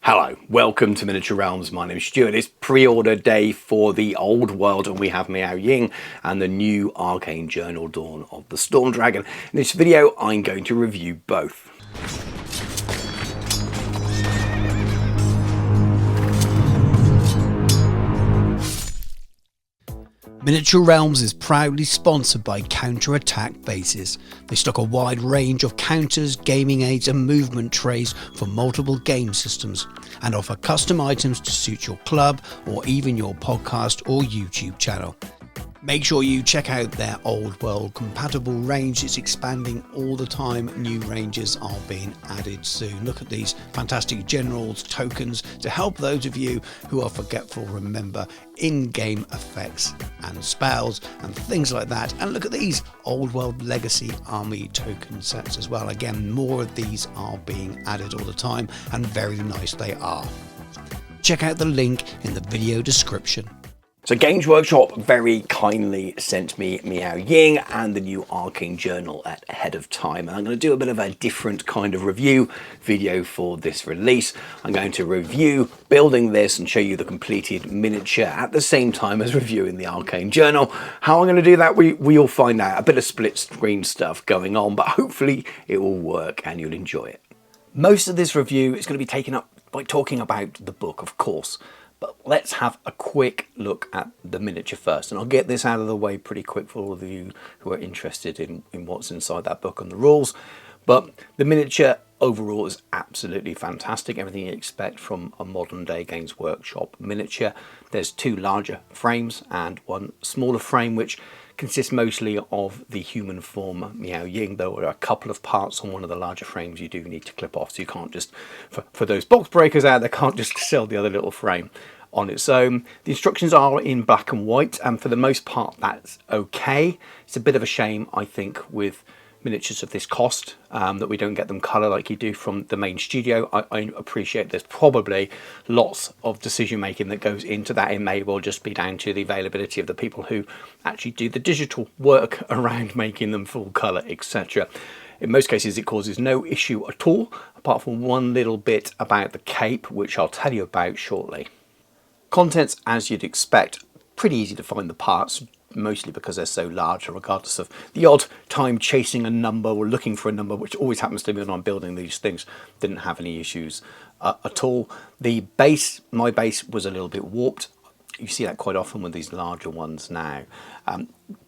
Hello, welcome to Miniature Realms. My name is Stuart. It's pre-order day for the old world and we have Miao Ying and the new Arcane Journal Dawn of the Storm Dragon. In this video I'm going to review both. Miniature Realms is proudly sponsored by Counter-Attack Bases. They stock a wide range of counters, gaming aids and movement trays for multiple game systems and offer custom items to suit your club or even your podcast or YouTube channel. Make sure you check out their old world compatible range. It's expanding all the time. New ranges are being added soon. Look at these fantastic generals tokens to help those of you who are forgetful remember in-game effects and spells and things like that. And look at these old world legacy army token sets as well. Again, more of these are being added all the time and very nice they are. Check out the link in the video description. So Games Workshop very kindly sent me Miao Ying and the new Arcane Journal ahead of time. And I'm going to do a bit of a different kind of review video for this release. I'm going to review building this and show you the completed miniature at the same time as reviewing the Arcane Journal. How I'm going to do that, we'll find out. A bit of split screen stuff going on, but hopefully it will work and you'll enjoy it. Most of this review is going to be taken up by talking about the book, of course. But let's have a quick look at the miniature first, and I'll get this out of the way pretty quick for all of you who are interested in what's inside that book and the rules. But the miniature overall is absolutely fantastic, everything you expect from a modern day Games Workshop miniature. There's two larger frames and one smaller frame which consists mostly of the human form Miao Ying, though there are a couple of parts on one of the larger frames you do need to clip off, so you can't just, for those box breakers out there, can't just sell the other little frame on its own. The instructions are in black and white, and for the most part that's okay. It's a bit of a shame, I think, with miniatures of this cost that we don't get them colour like you do from the main studio. I appreciate there's probably lots of decision making that goes into that. It may well just be down to the availability of the people who actually do the digital work around making them full colour, etc. In most cases it causes no issue at all, apart from one little bit about the cape, which I'll tell you about shortly. Contents, as you'd expect, pretty easy to find the parts, mostly because they're so large, regardless of the odd time chasing a number or looking for a number, which always happens to me when I'm building these things. Didn't have any issues at all. The base, my base, was a little bit warped. You see that quite often with these larger ones now.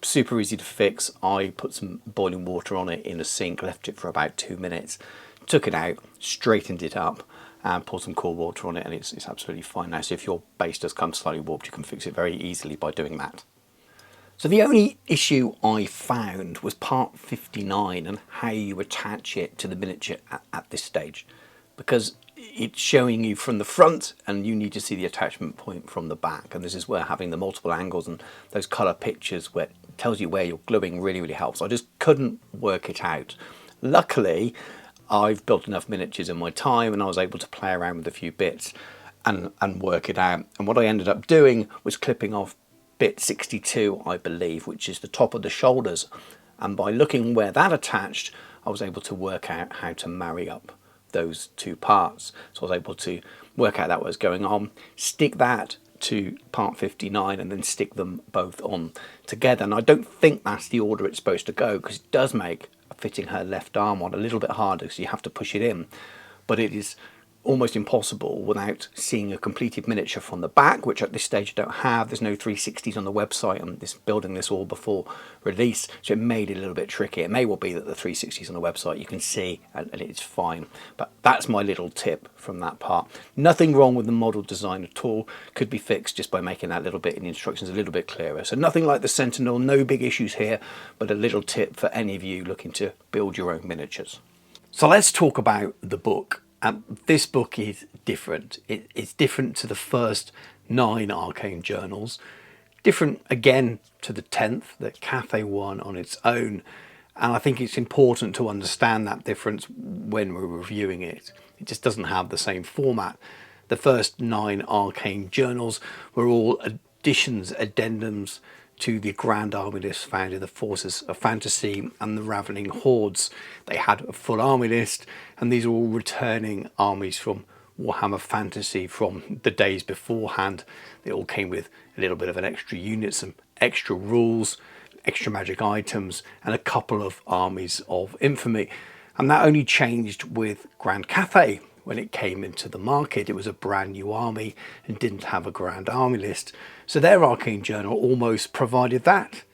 Super easy to fix. I put some boiling water on it in a sink, left it for about 2 minutes, took it out, straightened it up, and pour some cool water on it, and it's absolutely fine now. So if your base does come slightly warped, you can fix it very easily by doing that. So the only issue I found was part 59 and how you attach it to the miniature at this stage, because it's showing you from the front and you need to see the attachment point from the back, and this is where having the multiple angles and those colour pictures where it tells you where you're gluing really helps. I just couldn't work it out. Luckily I've built enough miniatures in my time and I was able to play around with a few bits and work it out, and what I ended up doing was clipping off bit 62, I believe, which is the top of the shoulders, and by looking where that attached I was able to work out how to marry up those two parts. So I was able to work out that was going on, stick that to part 59 and then stick them both on together. And I don't think that's the order it's supposed to go, because it does make fitting her left arm on a little bit harder, so you have to push it in, but it is almost impossible without seeing a completed miniature from the back, which at this stage I don't have. There's no 360s on the website. I'm building this all before release, so it made it a little bit tricky. It may well be that the 360s on the website you can see and it's fine, but that's my little tip from that part. Nothing wrong with the model design at all. Could be fixed just by making that little bit in the instructions a little bit clearer. So nothing like the Sentinel, no big issues here, but a little tip for any of you looking to build your own miniatures. So let's talk about the book. This book is different. It's different to the first 9 Arcane Journals, different again to the 10th that Cathay won on its own, and I think it's important to understand that difference when we're reviewing it. It just doesn't have the same format. The first 9 Arcane Journals were all additions, addendums to the Grand Army list found in the Forces of Fantasy and the Ravening Hordes. They had a full army list, and these are all returning armies from Warhammer Fantasy from the days beforehand. They all came with a little bit of an extra unit, some extra rules, extra magic items, and a couple of armies of infamy. And that only changed with Grand Cathay. When it came into the market, it was a brand new army and didn't have a grand army list. So their Arcane Journal almost provided that.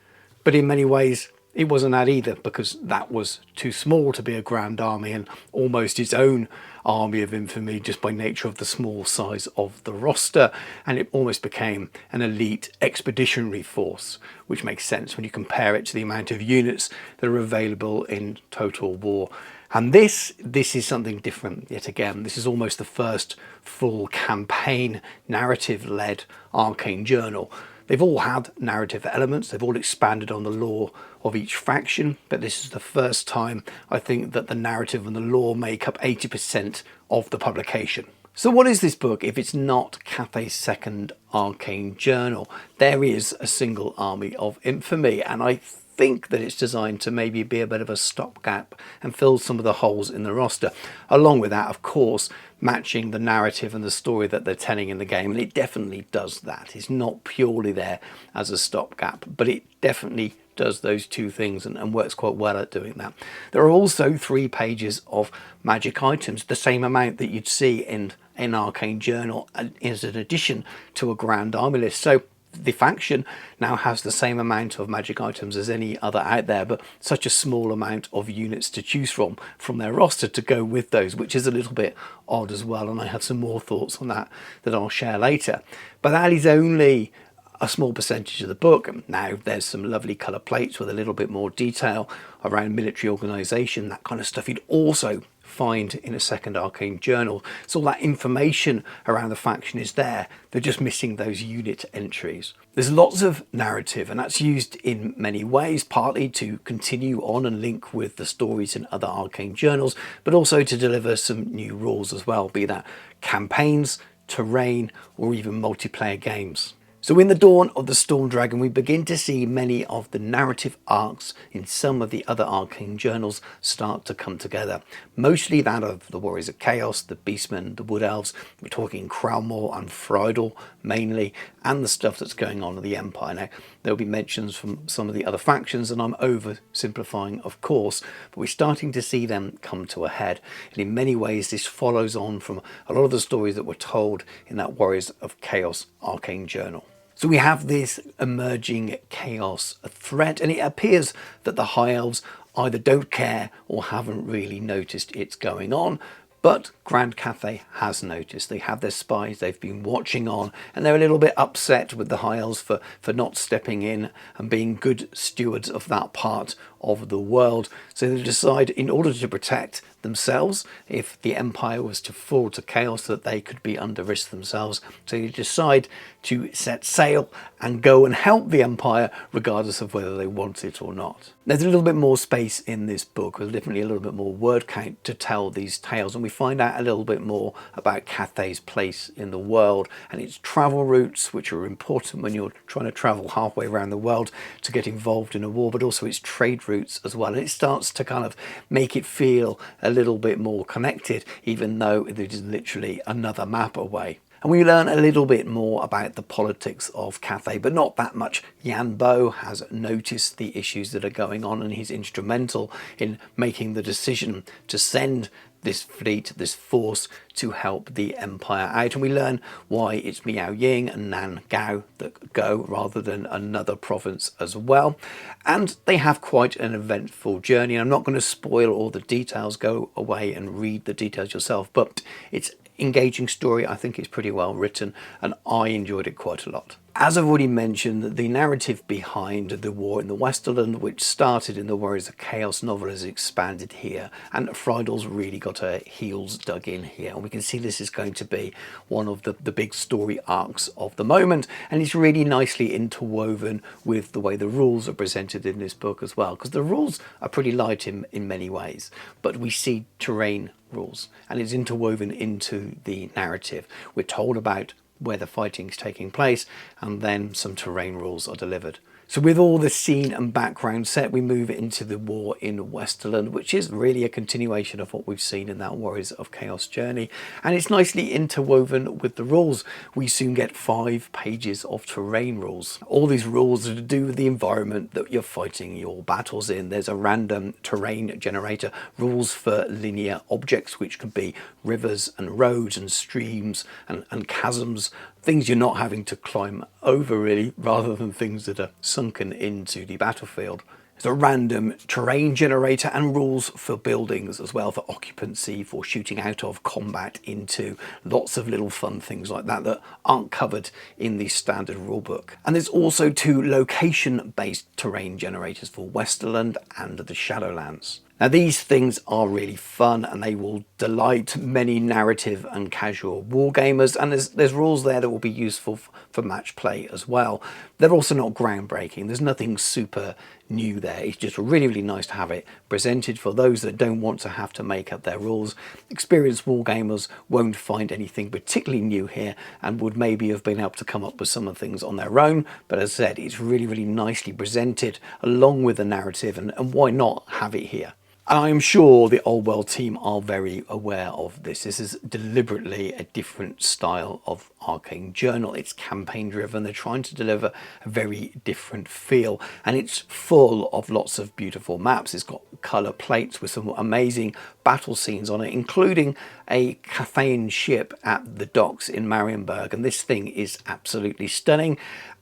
But in many ways, it wasn't that either, because that was too small to be a grand army and almost its own army of infamy just by nature of the small size of the roster. And it almost became an elite expeditionary force, which makes sense when you compare it to the amount of units that are available in Total War. And this is something different yet again. This is almost the first full campaign narrative-led Arcane Journal. They've all had narrative elements, they've all expanded on the lore of each faction, but this is the first time I think that the narrative and the lore make up 80% of the publication. So what is this book if it's not Cathay's second Arcane Journal? There is a single army of infamy, and I think that it's designed to maybe be a bit of a stopgap and fill some of the holes in the roster. Along with that, of course, matching the narrative and the story that they're telling in the game, and it definitely does that. It's not purely there as a stopgap, but it definitely does those two things and works quite well at doing that. There are also 3 pages of magic items, the same amount that you'd see in Arcane Journal as an addition to a grand army list. So the faction now has the same amount of magic items as any other out there, but such a small amount of units to choose from their roster to go with those, which is a little bit odd as well. And I have some more thoughts on that I'll share later. But that is only a small percentage of the book. Now there's some lovely colour plates with a little bit more detail around military organisation, that kind of stuff you'd also find in a second Arcane Journal. So all that information around the faction is there. They're just missing those unit entries. There's lots of narrative, and that's used in many ways, partly to continue on and link with the stories in other Arcane Journals, but also to deliver some new rules as well, be that campaigns, terrain, or even multiplayer games. So in the dawn of the Storm Dragon, we begin to see many of the narrative arcs in some of the other Arcane Journals start to come together. Mostly that of the Warriors of Chaos, the Beastmen, the Wood Elves. We're talking Crowmore and Friedel mainly, and the stuff that's going on in the Empire. Now, there'll be mentions from some of the other factions, and I'm oversimplifying, of course, but we're starting to see them come to a head. And in many ways, this follows on from a lot of the stories that were told in that Warriors of Chaos Arcane Journal. So we have this emerging chaos threat, and it appears that the High Elves either don't care or haven't really noticed it's going on. But Grand Cathay has noticed. They have their spies, they've been watching on, and they're a little bit upset with the High Elves for not stepping in and being good stewards of that part of the world. So they decide, in order to protect themselves, if the Empire was to fall to chaos, that they could be under risk themselves. So they decide to set sail and go and help the Empire, regardless of whether they want it or not. There's a little bit more space in this book, with definitely a little bit more word count to tell these tales, and we find out a little bit more about Cathay's place in the world and its travel routes, which are important when you're trying to travel halfway around the world to get involved in a war, but also its trade routes as well. And it starts to kind of make it feel a little bit more connected, even though it is literally another map away. And we learn a little bit more about the politics of Cathay, but not that much. Yan Bo has noticed the issues that are going on, and he's instrumental in making the decision to send this fleet, this force, to help the Empire out. And we learn why it's Miao Ying and Nan Gao that go, rather than another province as well. And they have quite an eventful journey. And I'm not going to spoil all the details. Go away and read the details yourself. But it's engaging story. I think it's pretty well written, and I enjoyed it quite a lot. As I've already mentioned, the narrative behind the war in the Westerland, which started in the Warriors of Chaos novel, has expanded here, and Friedel's really got her heels dug in here, and we can see this is going to be one of the big story arcs of the moment, and it's really nicely interwoven with the way the rules are presented in this book as well, because the rules are pretty light in many ways, but we see terrain rules, and it's interwoven into the narrative. We're told about where the fighting's taking place, and then some terrain rules are delivered. So with all the scene and background set, we move into the war in Westerland, which is really a continuation of what we've seen in that Warriors of Chaos journey. And it's nicely interwoven with the rules. We soon get 5 pages of terrain rules. All these rules are to do with the environment that you're fighting your battles in. There's a random terrain generator, rules for linear objects, which could be rivers and roads and streams and chasms, things you're not having to climb over really, rather than things that are sunken into the battlefield. There's a random terrain generator and rules for buildings as well, for occupancy, for shooting out of, combat into, lots of little fun things like that that aren't covered in the standard rulebook. And there's also 2 location-based terrain generators for Westerland and the Shadowlands. Now these things are really fun and they will delight many narrative and casual wargamers, and there's rules there that will be useful for match play as well. They're also not groundbreaking, there's nothing super new there. It's just really, really nice to have it presented for those that don't want to have to make up their rules. Experienced wargamers won't find anything particularly new here and would maybe have been able to come up with some of the things on their own, but as I said, it's really, really nicely presented along with the narrative, and why not have it here? And I'm sure the Old World team are very aware of this. This is deliberately a different style of Arcane Journal. It's campaign driven. They're trying to deliver a very different feel, and it's full of lots of beautiful maps. It's got color plates with some amazing battle scenes on it, including a Cathayan ship at the docks in Marienburg, and this thing is absolutely stunning.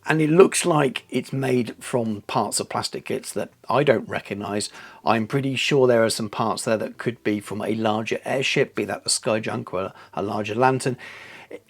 And it looks like it's made from parts of plastic kits that I don't recognise. I'm pretty sure there are some parts there that could be from a larger airship, be that a Skyjunk or a larger lantern.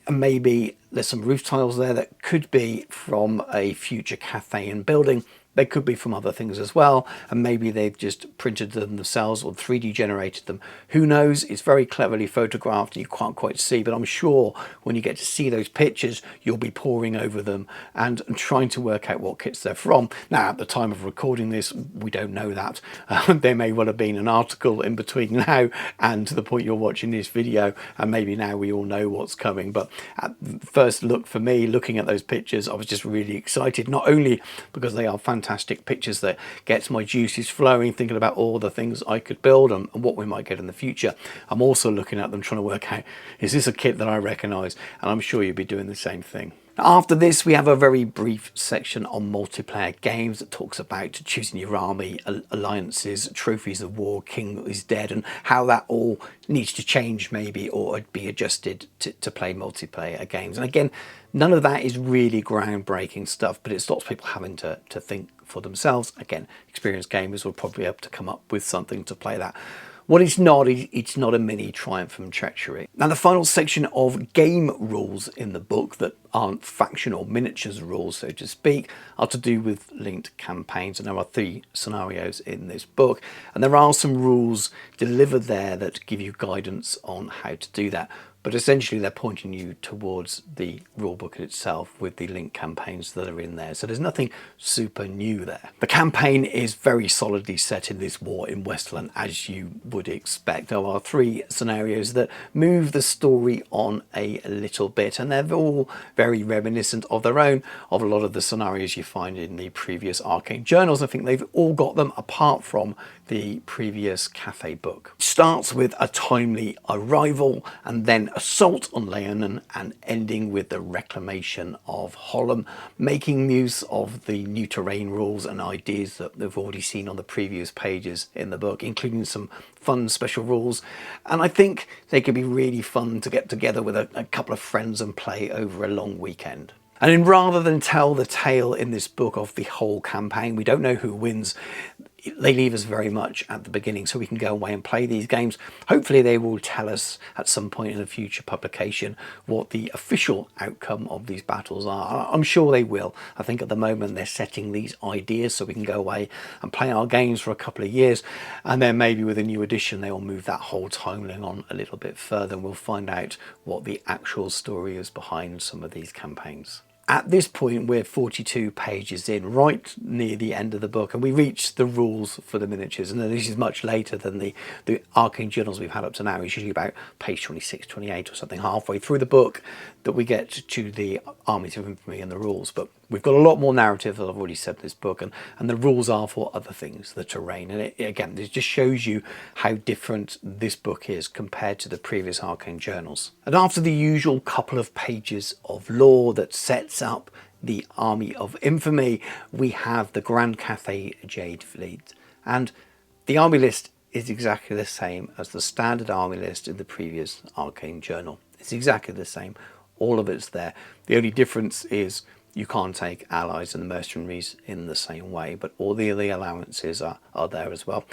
And maybe there's some roof tiles there that could be from a future Cathayan building. They could be from other things as well, and maybe they've just printed them themselves or 3D generated them. Who knows? It's very cleverly photographed and you can't quite see, but I'm sure when you get to see those pictures, you'll be poring over them and trying to work out what kits they're from. Now, at the time of recording this, we don't know that. There may well have been an article in between now and to the point you're watching this video, and maybe now we all know what's coming. But at first look for me, looking at those pictures, I was just really excited, not only because they are fantastic pictures that gets my juices flowing, thinking about all the things I could build and what we might get in the future. I'm also looking at them trying to work out, is this a kit that I recognise? And I'm sure you'll be doing the same thing. After this, we have a very brief section on multiplayer games that talks about choosing your army, alliances, trophies of war, king is dead, and how that all needs to change maybe or be adjusted to play multiplayer games. And again, none of that is really groundbreaking stuff, but it stops people having to think for themselves. Again, experienced gamers will probably be able to come up with something to play that. What it's not a mini Triumph from Treachery. Now, the final section of game rules in the book that aren't faction or miniatures rules, so to speak, are to do with linked campaigns. And there are 3 scenarios in this book. And there are some rules delivered there that give you guidance on how to do that. But essentially they're pointing you towards the rulebook itself with the link campaigns that are in there. So there's nothing super new there. The campaign is very solidly set in this war in Westerland, as you would expect. There are 3 scenarios that move the story on a little bit, and they're all very reminiscent of their own of a lot of the scenarios you find in the previous Arcane Journals. I think they've all got them apart from the previous Cathay book. It starts with a timely arrival and then assault on Leonin, and ending with the reclamation of Holland, making use of the new terrain rules and ideas that they've already seen on the previous pages in the book, including some fun special rules. And I think they could be really fun to get together with a couple of friends and play over a long weekend. And then rather than tell the tale in this book of the whole campaign, we don't know who wins. They leave us very much at the beginning so we can go away and play these games. Hopefully they will tell us at some point in a future publication what the official outcome of these battles are. I'm sure they will. I think at the moment they're setting these ideas so we can go away and play our games for a couple of years, and then maybe with a new edition they will move that whole timeline on a little bit further, and we'll find out what the actual story is behind some of these campaigns. At this point, we're 42 pages in, right near the end of the book, and we reach the rules for the miniatures. And this is much later than the Arcane Journals we've had up to now. It's usually about page 26, 28 or something, halfway through the book that we get to the Armies of Infamy and the rules. But We've got a lot more narrative, as I've already said in this book, and the rules are for other things, the terrain. And again, this just shows you how different this book is compared to the previous Arcane Journals. And after the usual couple of pages of lore that sets up the Army of Infamy, we have the Grand Cathay Jade Fleet. And the army list is exactly the same as the standard army list in the previous Arcane Journal. It's exactly the same. All of it's there. The only difference is you can't take allies and mercenaries in the same way, but all the other allowances are there as well.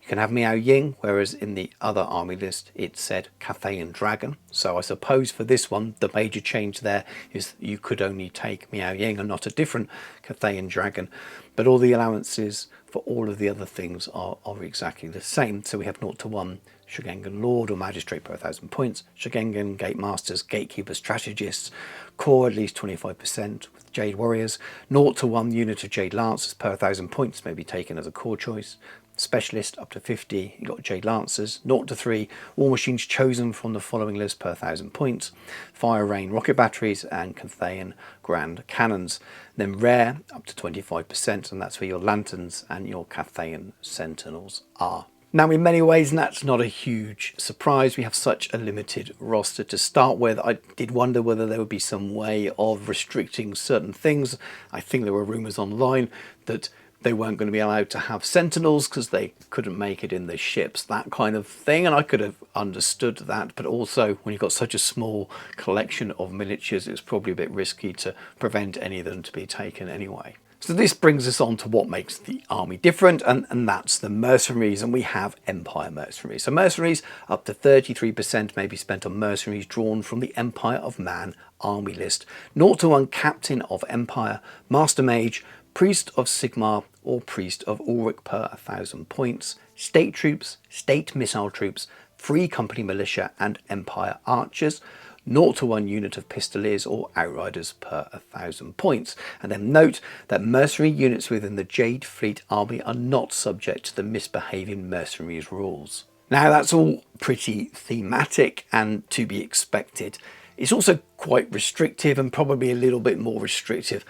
You can have Miao Ying, whereas in the other army list it said Cathayan Dragon. So I suppose for this one, the major change there is you could only take Miao Ying and not a different Cathayan Dragon. But all the allowances for all of the other things are exactly the same. So we have 0 to 1 Shigengan Lord or Magistrate per 1,000 points, Shigengan Gate Masters, Gatekeepers, Strategists, core at least 25% with Jade Warriors, 0 to 1 unit of Jade Lancers per 1,000 points may be taken as a core choice, Specialist up to 50, you've got Jade Lancers, 0 to 3 War Machines chosen from the following list per 1,000 points, Fire Rain Rocket Batteries and Cathayan Grand Cannons. Then rare up to 25%, and that's where your Lanterns and your Cathayan Sentinels are. Now, in many ways, that's not a huge surprise. We have such a limited roster to start with. I did wonder whether there would be some way of restricting certain things. I think there were rumours online that they weren't going to be allowed to have Sentinels because they couldn't make it in the ships, that kind of thing. And I could have understood that. But also, when you've got such a small collection of miniatures, it's probably a bit risky to prevent any of them to be taken anyway. So this brings us on to what makes the army different, and that's the mercenaries, and we have Empire mercenaries. So mercenaries, up to 33% may be spent on mercenaries drawn from the Empire of Man army list. 0 to 1 Captain of Empire, Master Mage, Priest of Sigmar or Priest of Ulrich per 1,000 points, State Troops, State Missile Troops, Free Company Militia and Empire Archers, 0 to 1 unit of Pistoliers or Outriders per 1,000 points. And then note that mercenary units within the Jade Fleet army are not subject to the misbehaving mercenaries rules. Now that's all pretty thematic and to be expected. It's also quite restrictive and probably a little bit more restrictive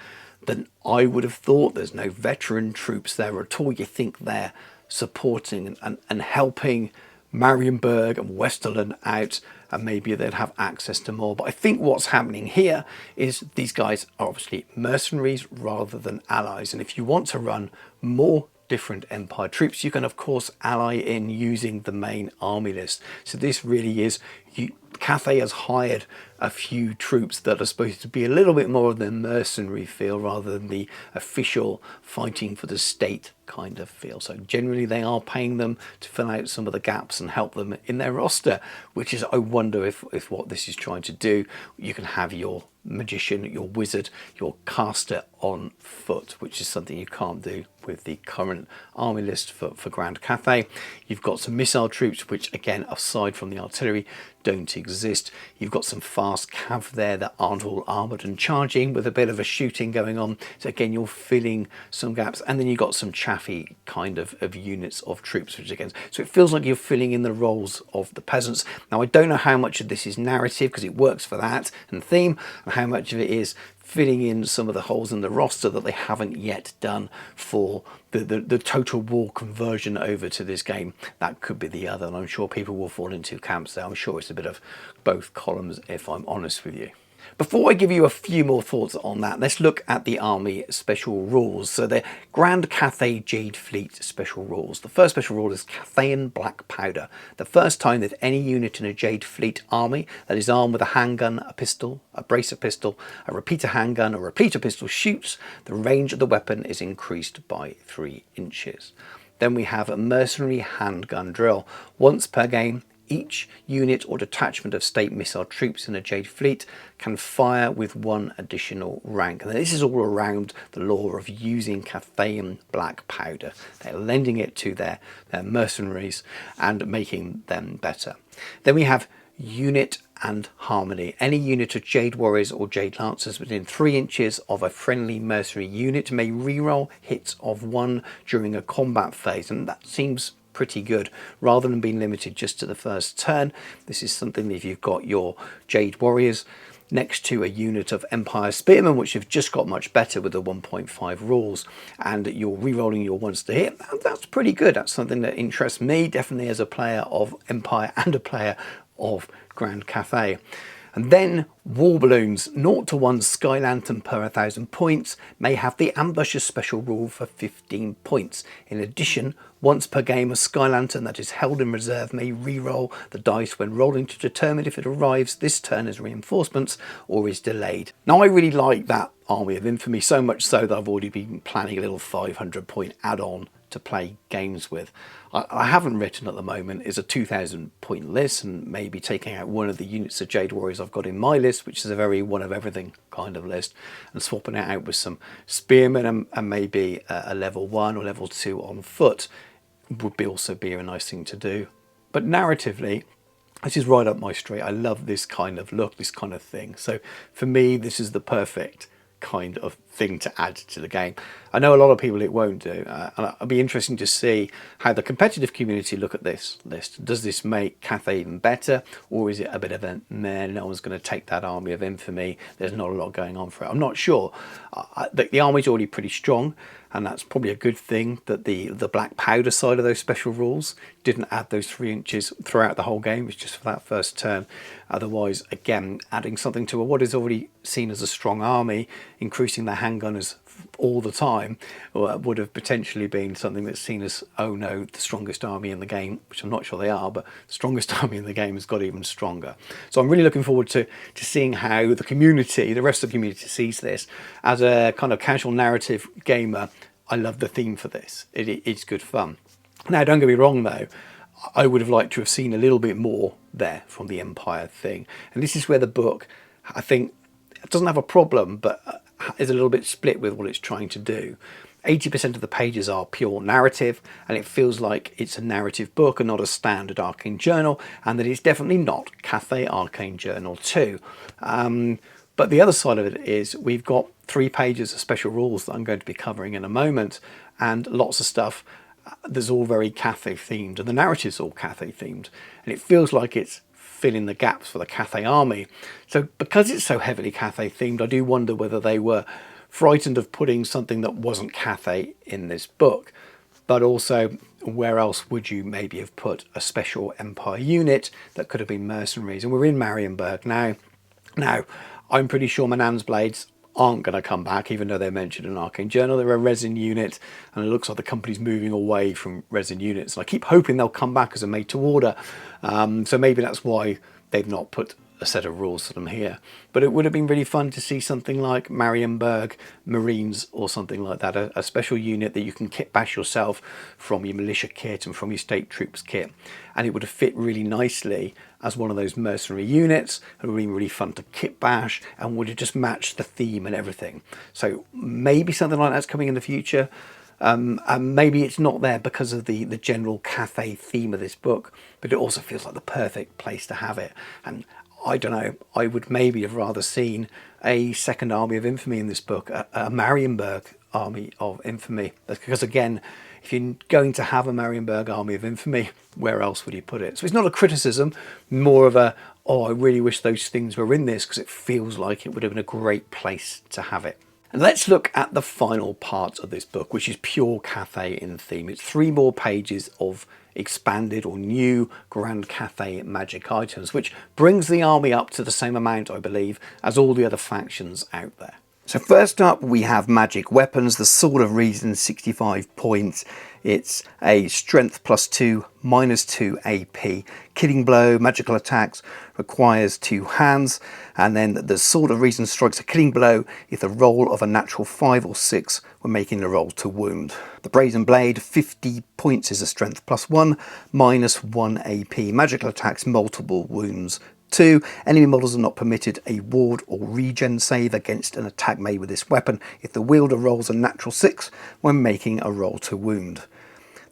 than I would have thought. There's no veteran troops there at all. You think they're supporting and helping Marienburg and Westerland out, and maybe they'd have access to more. But I think what's happening here is these guys are obviously mercenaries rather than allies. And if you want to run more different Empire troops, you can of course ally in using the main army list. So this really is, Cathay has hired a few troops that are supposed to be a little bit more of the mercenary feel rather than the official fighting for the state kind of feel. So generally they are paying them to fill out some of the gaps and help them in their roster, which is, I wonder if what this is trying to do. You can have your magician, your wizard, your caster on foot, which is something you can't do with the current army list for Grand Cathay. You've got some missile troops, which again, aside from the artillery, don't exist. You've got some fast cav there that aren't all armoured and charging with a bit of a shooting going on. So again, you're filling some gaps. And then you've got some chaffy kind of units of troops, which again, so it feels like you're filling in the roles of the peasants. Now, I don't know how much of this is narrative because it works for that and theme, and how much of it is filling in some of the holes in the roster that they haven't yet done for the Total War conversion over to this game. That could be the other, and I'm sure people will fall into camps there. I'm sure it's a bit of both columns, if I'm honest with you. Before I give you a few more thoughts on that, let's look at the army special rules. So the Grand Cathay Jade Fleet special rules. The first special rule is Cathayan Black Powder. The first time that any unit in a Jade Fleet army that is armed with a handgun, a pistol, a bracer pistol, a repeater handgun, or a repeater pistol shoots, the range of the weapon is increased by 3 inches. Then we have a mercenary handgun drill. Once per game, each unit or detachment of state missile troops in a Jade Fleet can fire with 1 additional rank. And this is all around the lore of using Cathayan Black Powder. They're lending it to their mercenaries and making them better. Then we have Unit and Harmony. Any unit of Jade Warriors or Jade Lancers within 3 inches of a friendly mercenary unit may reroll hits of 1 during a combat phase. And that seems pretty good, rather than being limited just to the first turn. This is something that if you've got your Jade Warriors, next to a unit of Empire Spearmen, which have just got much better with the 1.5 rules, and you're re-rolling your ones to hit. That's pretty good. That's something that interests me, definitely as a player of Empire and a player of Grand Cathay. And then War Balloons, 0 to 1 Sky Lantern per 1,000 points, may have the Ambusher special rule for 15 points. In addition, once per game, a Sky Lantern that is held in reserve may re-roll the dice when rolling to determine if it arrives this turn as reinforcements or is delayed. Now, I really like that Army of Infamy, so much so that I've already been planning a little 500 point add-on to play games with. I haven't written at the moment is a 2,000 point list, and maybe taking out one of the units of Jade Warriors I've got in my list, which is a very one of everything kind of list, and swapping it out with some Spearmen and maybe a level 1 or level 2 on foot would also be a nice thing to do. But narratively, this is right up my street. I love this kind of look, this kind of thing. So for me, this is the perfect kind of thing to add to the game. I know a lot of people it won't do, and it'll be interesting to see how the competitive community look at this list. Does this make Cathay even better, or is it a bit of a meh, no one's going to take that Army of Infamy, there's not a lot going on for it? I'm not sure. The army's already pretty strong, and that's probably a good thing that the black powder side of those special rules didn't add those 3 inches throughout the whole game. It's just for that first turn. Otherwise, again, adding something to what is already seen as a strong army, increasing the handgunners all the time, would have potentially been something that's seen as, oh no, the strongest army in the game, which I'm not sure they are, but the strongest army in the game has got even stronger. So I'm really looking forward to seeing how the community, the rest of the community, sees this. As a kind of casual narrative gamer, I love the theme for this. It's good fun. Now, don't get me wrong though, I would have liked to have seen a little bit more there from the Empire thing. And this is where the book, I think, it doesn't have a problem, but is a little bit split with what it's trying to do. 80% of the pages are pure narrative, and it feels like it's a narrative book and not a standard Arcane Journal, and that it's definitely not Cathay Arcane Journal 2. But the other side of it is we've got 3 pages of special rules that I'm going to be covering in a moment, and lots of stuff that's all very Cathay themed, and the narrative's all Cathay themed, and it feels like it's filling the gaps for the Cathay army. So because it's so heavily Cathay themed, I do wonder whether they were frightened of putting something that wasn't Cathay in this book. But also, where else would you maybe have put a special Empire unit that could have been mercenaries? And we're in Marienburg now. Now, I'm pretty sure Manan's Blades aren't going to come back, even though they're mentioned in Arcane Journal. They're a resin unit, and it looks like the company's moving away from resin units. And I keep hoping they'll come back as a made to order. So maybe that's why they've not put a set of rules for them here. But it would have been really fun to see something like Marienburg Marines or something like that, a special unit that you can kit bash yourself from your militia kit and from your state troops kit, and it would have fit really nicely as one of those mercenary units. It would have been really fun to kit bash and would have just matched the theme and everything. So maybe something like that's coming in the future. And maybe it's not there because of the general Cathay theme of this book, but it also feels like the perfect place to have it. And I don't know, I would maybe have rather seen a second Army of Infamy in this book, a Marienburg Army of Infamy. That's because, again, if you're going to have a Marienburg Army of Infamy, where else would you put it? So it's not a criticism, more of a, oh, I really wish those things were in this, because it feels like it would have been a great place to have it. And let's look at the final part of this book, which is pure Cathay in theme. It's 3 more pages of expanded or new Grand Cathay magic items, which brings the army up to the same amount, I believe, as all the other factions out there. So first up, we have magic weapons, the Sword of Reason, 65 points. It's a strength +2, -2 AP. Killing blow, magical attacks, requires 2 hands. And then the Sword of Reason strikes a killing blow if the roll of a natural 5 or 6 when making the roll to wound. The Brazen Blade, 50 points, is a strength +1, -1 AP. Magical attacks, multiple wounds. 2. Enemy models are not permitted a ward or regen save against an attack made with this weapon if the wielder rolls a natural 6 when making a roll to wound.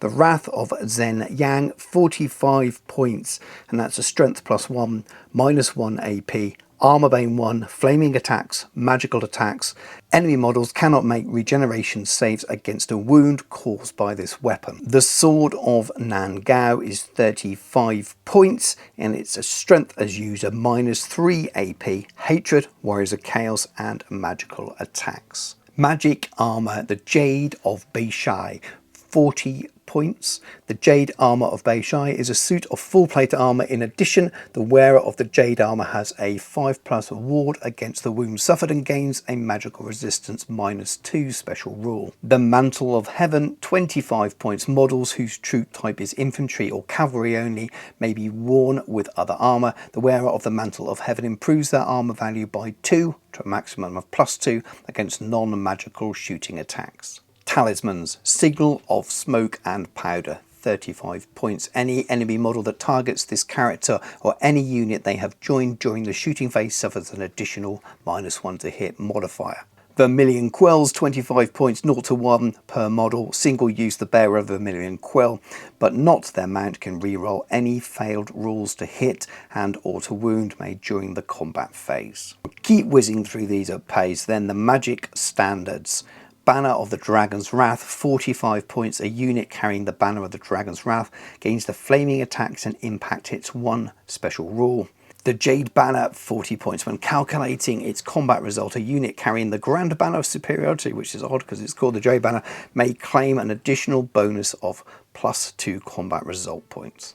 The Wrath of Zhen Yang, 45 points, and that's a strength +1, -1 AP, Armor Bane 1, flaming attacks, magical attacks. Enemy models cannot make regeneration saves against a wound caused by this weapon. The Sword of Nan Gao is 35 points and it's a strength as user -3 AP, hatred, warriors of chaos and magical attacks. Magic armor, the Jade of Beishai, 40 points. The Jade Armor of Beishai is a suit of full plate armor. In addition, the wearer of the Jade Armor has a 5+ ward against the wound suffered and gains a magical resistance -2 special rule. The Mantle of Heaven, 25 points. Models whose troop type is infantry or cavalry only may be worn with other armor. The wearer of the Mantle of Heaven improves their armor value by 2 to a maximum of +2 against non-magical shooting attacks. Talismans, Signal of Smoke and Powder, 35 points. Any enemy model that targets this character or any unit they have joined during the shooting phase suffers an additional -1 to hit modifier. Vermilion Quells, 25 points, 0 to 1 per model. Single use, the bearer of Vermilion Quell, but not their mount, can reroll any failed rules to hit and or to wound made during the combat phase. Keep whizzing through these at pace. Then the magic standards. Banner of the Dragon's Wrath, 45 points. A unit carrying the Banner of the Dragon's Wrath gains the flaming attacks and impact hits 1 special rule. The Jade Banner, 40 points. When calculating its combat result, a unit carrying the Grand Banner of Superiority, which is odd because it's called the Jade Banner, may claim an additional bonus of +2 combat result points.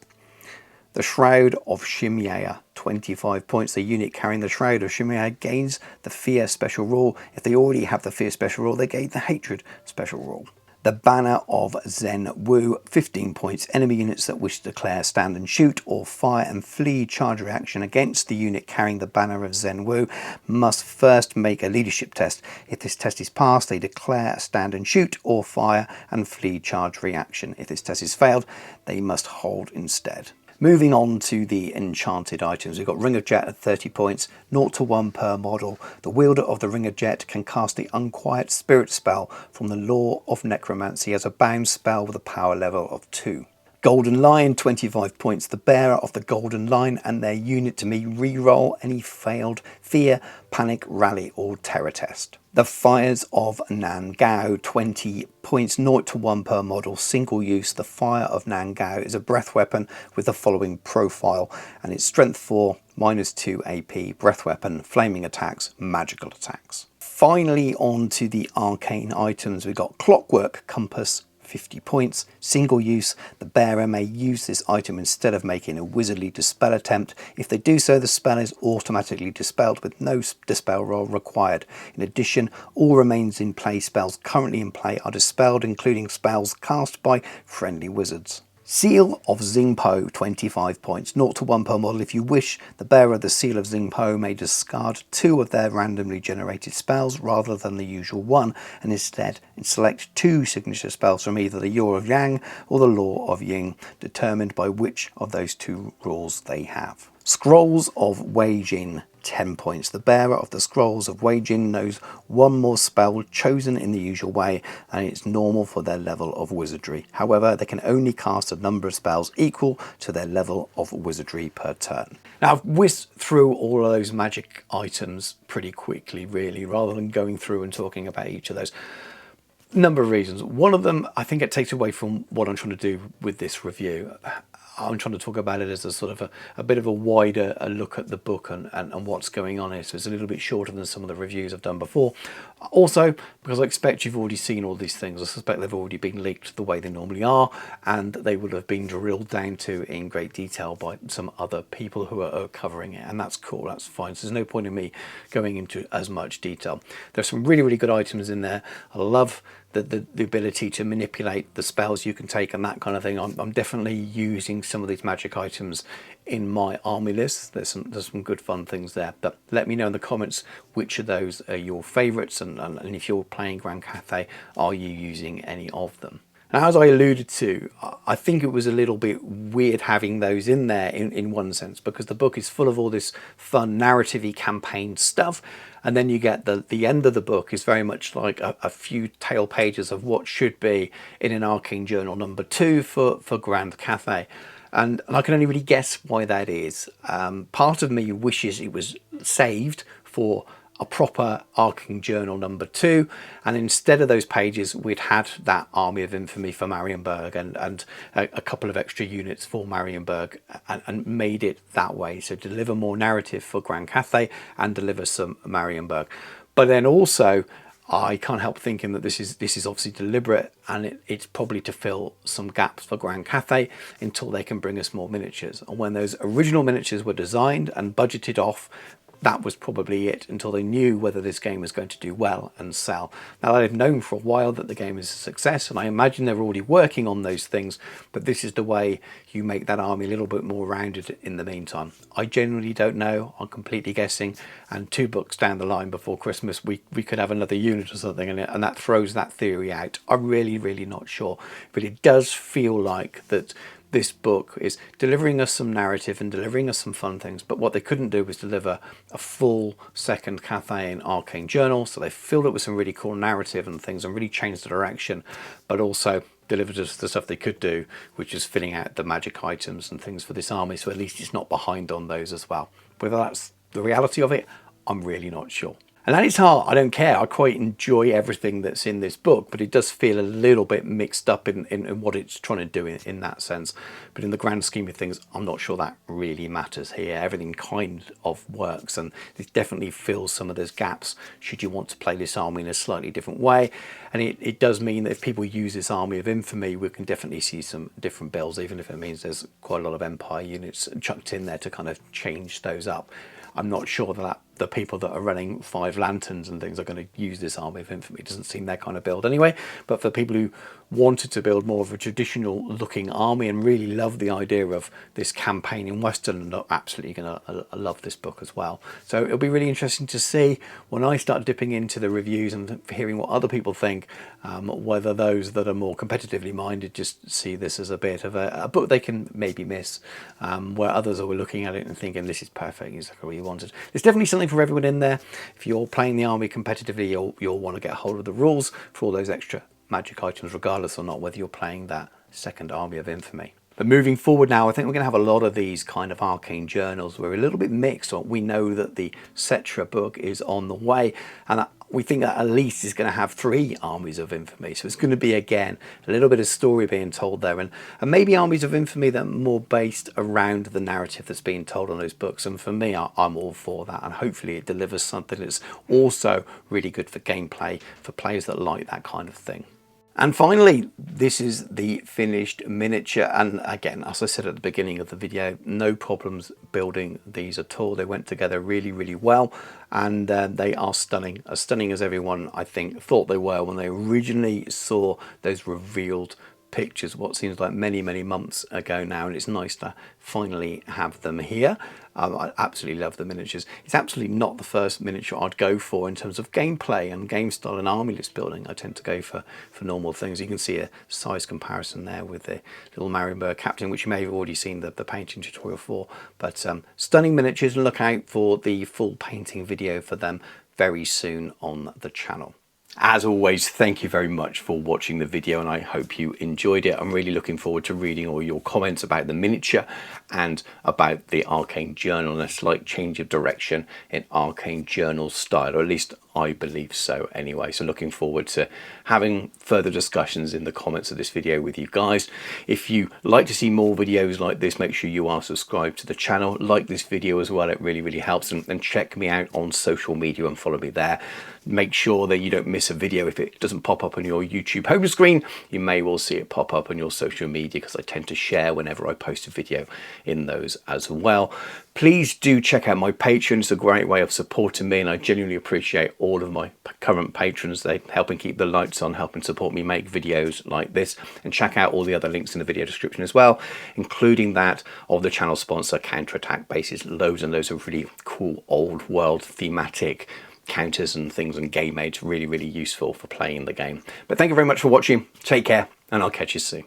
The Shroud of Shimea, 25 points. The unit carrying the Shroud of Shimea gains the Fear special rule. If they already have the Fear special rule, they gain the Hatred special rule. The Banner of Zen Wu, 15 points. Enemy units that wish to declare stand and shoot or fire and flee charge reaction against the unit carrying the Banner of Zen Wu must first make a leadership test. If this test is passed, they declare stand and shoot or fire and flee charge reaction. If this test is failed, they must hold instead. Moving on to the enchanted items, we've got Ring of Jet at 30 points, 0 to 1 per model. The wielder of the Ring of Jet can cast the Unquiet Spirit spell from the Law of Necromancy as a bound spell with a power level of 2. Golden Lion, 25 points. The bearer of the Golden Line and their unit to me reroll any failed Fear, Panic, Rally or Terror test. The Fires of Nan Gao, 20 points, 0 to 1 per model, single use. The Fire of Nan Gao is a breath weapon with the following profile and it's strength 4, -2 AP, breath weapon, flaming attacks, magical attacks. Finally, on to the arcane items. We've got Clockwork Compass, 50 points, single use. The bearer may use this item instead of making a wizardly dispel attempt. If they do so, the spell is automatically dispelled with no dispel roll required. In addition, all remains in play spells currently in play are dispelled, including spells cast by friendly wizards. Seal of Xingpo, 25 points, 0 to 1 per model. If you wish, the bearer of the Seal of Xingpo may discard 2 of their randomly generated spells rather than the usual 1, and instead select 2 signature spells from either the Law of Yang or the Law of Ying, determined by which of those 2 rules they have. Scrolls of Wei Jin, 10 points. The bearer of the Scrolls of Wei Jin knows 1 more spell chosen in the usual way, and it's normal for their level of wizardry. However, they can only cast a number of spells equal to their level of wizardry per turn. Now, I've whizzed through all of those magic items pretty quickly, really, rather than going through and talking about each of those. Number of reasons. One of them, I think it takes away from what I'm trying to do with this review. I'm trying to talk about it as a sort of a bit of a wider look at the book and what's going on here. So it's a little bit shorter than some of the reviews I've done before. Also, because I expect you've already seen all these things, I suspect they've already been leaked the way they normally are, and they would have been drilled down to in great detail by some other people who are covering it. And that's cool, that's fine. So there's no point in me going into as much detail. There's some really, really good items in there. I love the ability to manipulate the spells you can take and that kind of thing. I'm definitely using some of these magic items in my army list. There's some good fun things there, but let me know in the comments which of those are your favorites, and if you're playing Grand Cathay, are you using any of them? Now, as I alluded to, I think it was a little bit weird having those in there in one sense, because the book is full of all this fun narrative-y campaign stuff, and then you get the end of the book is very much like a few tail pages of what should be in an Arcane Journal number 2 for Grand Cathay. And I can only really guess why that is. Part of me wishes it was saved for a proper Arcane Journal #2, and instead of those pages we'd had that Army of Infamy for Marienburg and a couple of extra units for Marienburg, and made it that way, so deliver more narrative for Grand Cathay and deliver some Marienburg. But then also I can't help thinking that this is obviously deliberate, and it's probably to fill some gaps for Grand Cathay until they can bring us more miniatures. And when those original miniatures were designed and budgeted off, that was probably it, until they knew whether this game was going to do well and sell. Now, they've known for a while that the game is a success, and I imagine they're already working on those things, but this is the way you make that army a little bit more rounded in the meantime. I genuinely don't know. I'm completely guessing, and 2 books down the line before Christmas we could have another unit or something, and that throws that theory out. I'm really not sure, but it does feel like that this book is delivering us some narrative and delivering us some fun things, but what they couldn't do was deliver a full second Cathay in Arcane Journal, so they filled it with some really cool narrative and things and really changed the direction, but also delivered us the stuff they could do, which is filling out the magic items and things for this army, so at least it's not behind on those as well. Whether that's the reality of it, I'm really not sure. And that is hard. I don't care. I quite enjoy everything that's in this book, but it does feel a little bit mixed up in what it's trying to do in that sense. But in the grand scheme of things, I'm not sure that really matters here. Everything kind of works, and it definitely fills some of those gaps should you want to play this army in a slightly different way. And it does mean that if people use this Army of Infamy, we can definitely see some different builds, even if it means there's quite a lot of Empire units chucked in there to kind of change those up. I'm not sure that the people that are running 5 lanterns and things are going to use this Army of Infamy. It doesn't seem their kind of build anyway. But for people who wanted to build more of a traditional looking army and really love the idea of this campaign in Western, are absolutely going to love this book as well. So it'll be really interesting to see when I start dipping into the reviews and hearing what other people think, whether those that are more competitively minded just see this as a bit of a book they can maybe miss, where others are looking at it and thinking this is perfect, exactly what you wanted. There's definitely something for everyone in there. If you're playing the army competitively, you'll want to get a hold of the rules for all those extra magic items, regardless or not whether you're playing that second Army of Infamy. But moving forward now, I think we're going to have a lot of these kind of Arcane Journals. We're a little bit mixed. We know that the Cetra book is on the way, and we think that at least is going to have 3 Armies of Infamy. So it's going to be, again, a little bit of story being told there, and maybe Armies of Infamy that are more based around the narrative that's being told on those books. And for me, I'm all for that, and hopefully it delivers something that's also really good for gameplay, for players that like that kind of thing. And finally, this is the finished miniature, and again, as I said at the beginning of the video, no problems building these at all. They went together really well, and they are stunning, as stunning as everyone I think thought they were when they originally saw those revealed pictures, what seems like many months ago now, and it's nice to finally have them here. I absolutely love the miniatures. It's absolutely not the first miniature I'd go for in terms of gameplay and game style and army list building. I tend to go for normal things. You can see a size comparison there with the little Marienburg Captain, which you may have already seen the painting tutorial for. But stunning miniatures, and look out for the full painting video for them very soon on the channel. As always, thank you very much for watching the video, and I hope you enjoyed it. I'm really looking forward to reading all your comments about the miniature and about the Arcane Journal, and a slight change of direction in Arcane Journal style, or at least I believe so anyway. So looking forward to having further discussions in the comments of this video with you guys. If you like to see more videos like this, make sure you are subscribed to the channel, like this video as well. It really helps, and check me out on social media and follow me there. Make sure that you don't miss a video. If it doesn't pop up on your YouTube home screen, you may well see it pop up on your social media, because I tend to share whenever I post a video in those as well. Please do check out my Patreon. It's a great way of supporting me, and I genuinely appreciate all of my current patrons. They helping keep the lights on, helping support me make videos like this. And check out all the other links in the video description as well, including that of the channel sponsor, Counterattack Bases. Loads and loads of really cool old world thematic counters and things and game aids. Really useful for playing the game. But thank you very much for watching. Take care, and I'll catch you soon.